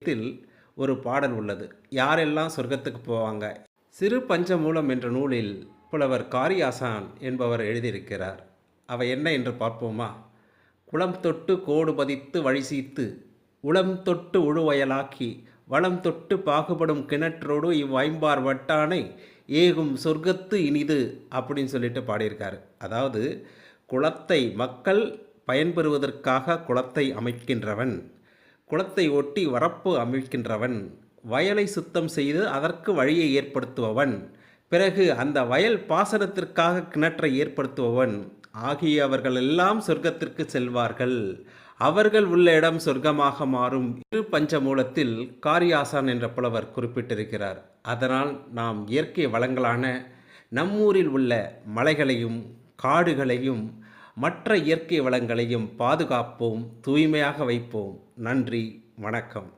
பஞ்சமூலத்தில் ஒரு பாடல் உள்ளது. யாரெல்லாம் சொர்க்கத்துக்கு போவாங்க? சிறு பஞ்சமூலம் என்ற நூலில் புலவர் காரியாசான் என்பவர் எழுதியிருக்கிறார். அவை என்ன என்று பார்ப்போமா? குளம் தொட்டு கோடு பதித்து வழிசீத்து உளம் தொட்டு உழுவயலாக்கி வளம் தொட்டு பாகுபடும் கிணற்றோடு இவ்வைம்பார் வட்டானை ஏகும் சொர்க்கத்து இனிது அப்படின்னு சொல்லிட்டு பாடியிருக்காரு. அதாவது குளத்தை மக்கள் பயன்பெறுவதற்காக குளத்தை அமைக்கின்றவன், குளத்தை ஒட்டி வரப்பு அமைக்கின்றவன், வயலை சுத்தம் செய்து அதற்கு வழியை ஏற்படுத்துபவன், பிறகு அந்த வயல் பாசனத்திற்காக கிணற்றை ஏற்படுத்துபவன் ஆகியவர்களெல்லாம் சொர்க்கத்திற்கு செல்வார்கள். அவர்கள் உள்ள இடம் சொர்க்கமாக மாறும் இரு பஞ்சமூலத்தில் காரியாசான் என்ற புலவர் குறிப்பிட்டிருக்கிறார். அதனால் நாம் இயற்கை வளங்களான நம்மூரில் உள்ள மலைகளையும் காடுகளையும் மற்ற இயற்கை வளங்களையும் பாதுகாப்போம், தூய்மையாக வைப்போம். நன்றி, வணக்கம்.